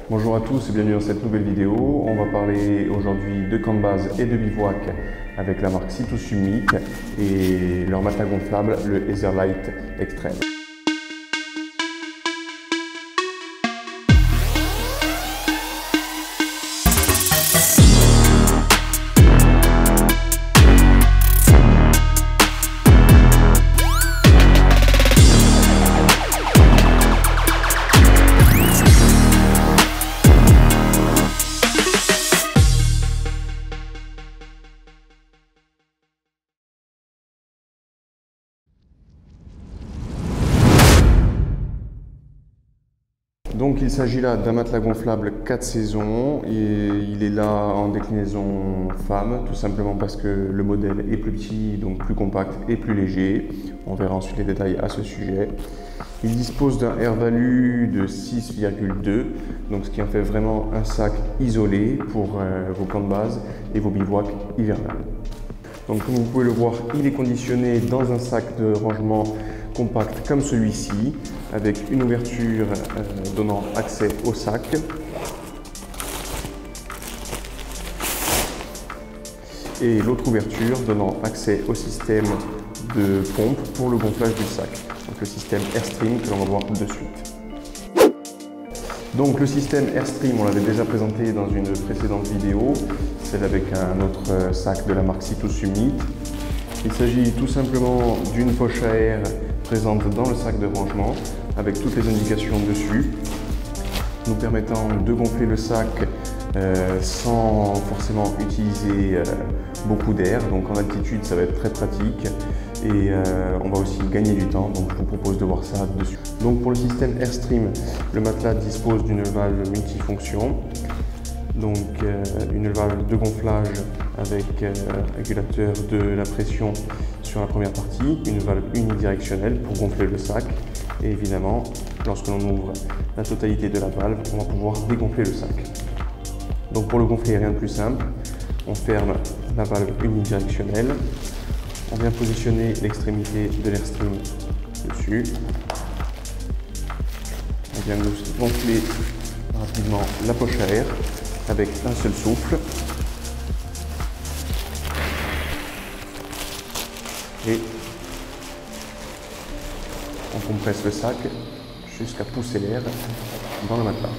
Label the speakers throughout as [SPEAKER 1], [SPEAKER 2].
[SPEAKER 1] Bonjour à tous et bienvenue dans cette nouvelle vidéo. On va parler aujourd'hui de camp de base et de bivouac avec la marque Citus Summit et leur matelas gonflable, le Etherlight Extreme. Donc il s'agit là d'un matelas gonflable 4 saisons et il est là en déclinaison femme, tout simplement parce que le modèle est plus petit, donc plus compact et plus léger. On verra ensuite les détails à ce sujet. Il dispose d'un air value de 6,2, donc ce qui en fait vraiment un sac isolé pour vos camps de base et vos bivouacs hivernales. Donc comme vous pouvez le voir, il est conditionné dans un sac de rangement compact comme celui-ci, avec une ouverture donnant accès au sac. Et l'autre ouverture donnant accès au système de pompe pour le gonflage du sac. Donc le système Airstream que l'on va voir de suite. Donc le système Airstream, on l'avait déjà présenté dans une précédente vidéo, celle avec un autre sac de la marque Citus Summit. Il s'agit tout simplement d'une poche à air présente dans le sac de rangement avec toutes les indications dessus, nous permettant de gonfler le sac sans forcément utiliser beaucoup d'air. Donc en altitude, ça va être très pratique et on va aussi gagner du temps. Donc je vous propose de voir ça dessus. Donc pour le système Airstream, le matelas dispose d'une valve multifonction. Donc une valve de gonflage avec régulateur de la pression sur la première partie, une valve unidirectionnelle pour gonfler le sac et évidemment lorsque l'on ouvre la totalité de la valve, on va pouvoir dégonfler le sac. Donc pour le gonfler, rien de plus simple, on ferme la valve unidirectionnelle, on vient positionner l'extrémité de l'Airstream dessus, on vient gonfler rapidement la poche à air avec un seul souffle et on compresse le sac jusqu'à pousser l'air dans le matelas.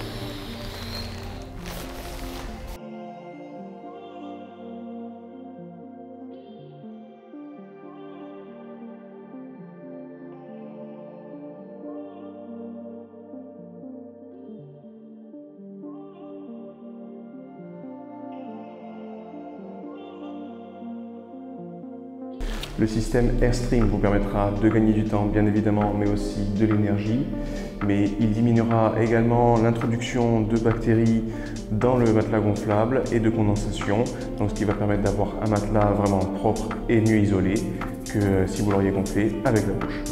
[SPEAKER 1] Le système Airstream vous permettra de gagner du temps, bien évidemment, mais aussi de l'énergie. Mais il diminuera également l'introduction de bactéries dans le matelas gonflable et de condensation. Donc ce qui va permettre d'avoir un matelas vraiment propre et mieux isolé que si vous l'auriez gonflé avec la bouche.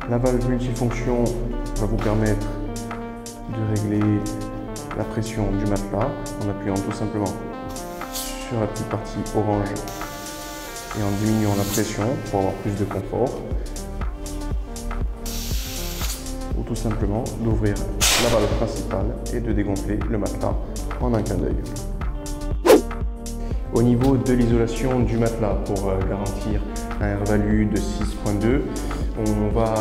[SPEAKER 1] La valve multifonction va vous permettre de régler la pression du matelas en appuyant tout simplement sur la petite partie orange et en diminuant la pression pour avoir plus de confort, ou tout simplement d'ouvrir la valve principale et de dégonfler le matelas en un clin d'œil. Au niveau de l'isolation du matelas, pour garantir un air value de 6,2, on va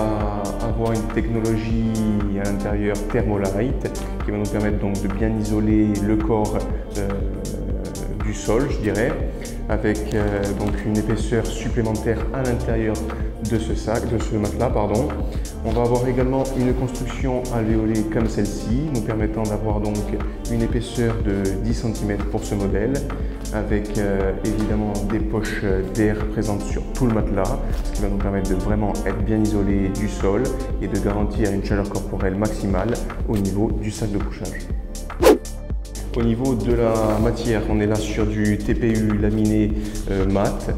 [SPEAKER 1] avoir une technologie à l'intérieur Thermolight qui va nous permettre donc de bien isoler le corps du sol, je dirais, avec donc une épaisseur supplémentaire à l'intérieur de ce sac, de ce matelas, pardon. On va avoir également une construction alvéolée comme celle-ci, nous permettant d'avoir donc une épaisseur de 10 cm pour ce modèle, avec évidemment des poches d'air présentes sur tout le matelas, ce qui va nous permettre de vraiment être bien isolé du sol et de garantir une chaleur corporelle maximale au niveau du sac de couchage. Au niveau de la matière, on est là sur du TPU laminé mat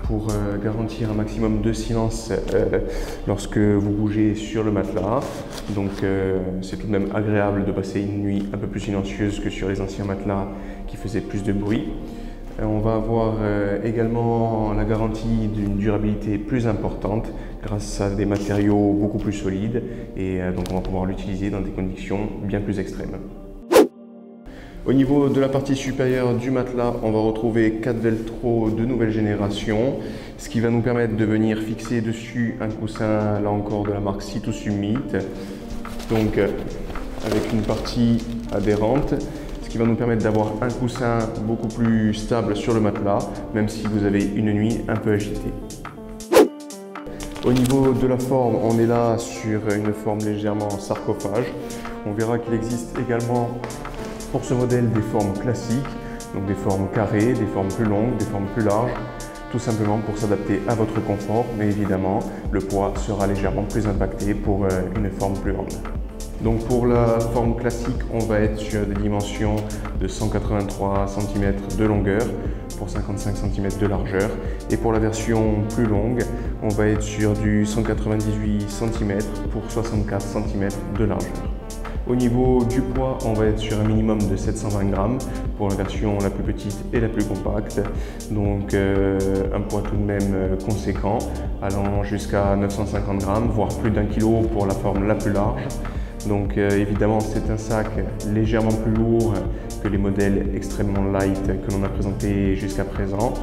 [SPEAKER 1] pour garantir un maximum de silence lorsque vous bougez sur le matelas. Donc c'est tout de même agréable de passer une nuit un peu plus silencieuse que sur les anciens matelas qui faisaient plus de bruit. On va avoir également la garantie d'une durabilité plus importante grâce à des matériaux beaucoup plus solides et donc on va pouvoir l'utiliser dans des conditions bien plus extrêmes. Au niveau de la partie supérieure du matelas, on va retrouver 4 velcro de nouvelle génération, ce qui va nous permettre de venir fixer dessus un coussin, là encore de la marque Citus Summit, donc avec une partie adhérente, ce qui va nous permettre d'avoir un coussin beaucoup plus stable sur le matelas, même si vous avez une nuit un peu agitée. Au niveau de la forme, on est là sur une forme légèrement sarcophage. On verra qu'il existe également pour ce modèle des formes classiques, donc des formes carrées, des formes plus longues, des formes plus larges, tout simplement pour s'adapter à votre confort, mais évidemment le poids sera légèrement plus impacté pour une forme plus grande. Donc pour la forme classique, on va être sur des dimensions de 183 cm de longueur pour 55 cm de largeur, et pour la version plus longue, on va être sur du 198 cm pour 64 cm de largeur. Au niveau du poids, on va être sur un minimum de 720 grammes pour la version la plus petite et la plus compacte. Donc un poids tout de même conséquent, allant jusqu'à 950 grammes, voire plus d'1 kilo pour la forme la plus large. Donc évidemment, c'est un sac légèrement plus lourd que les modèles extrêmement light que l'on a présentés jusqu'à présent,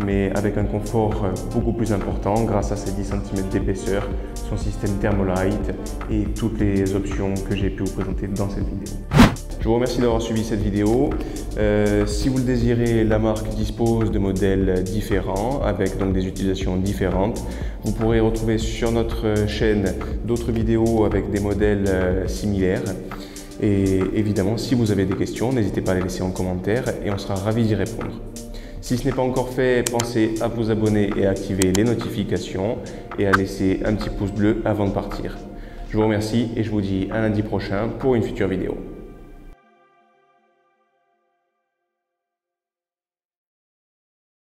[SPEAKER 1] mais avec un confort beaucoup plus important grâce à ses 10 cm d'épaisseur, son système Thermolite et toutes les options que j'ai pu vous présenter dans cette vidéo. Je vous remercie d'avoir suivi cette vidéo. Si vous le désirez, la marque dispose de modèles différents avec donc des utilisations différentes. Vous pourrez retrouver sur notre chaîne d'autres vidéos avec des modèles similaires. Et évidemment, si vous avez des questions, n'hésitez pas à les laisser en commentaire et on sera ravis d'y répondre. Si ce n'est pas encore fait, pensez à vous abonner et à activer les notifications et à laisser un petit pouce bleu avant de partir. Je vous remercie et je vous dis à lundi prochain pour une future vidéo.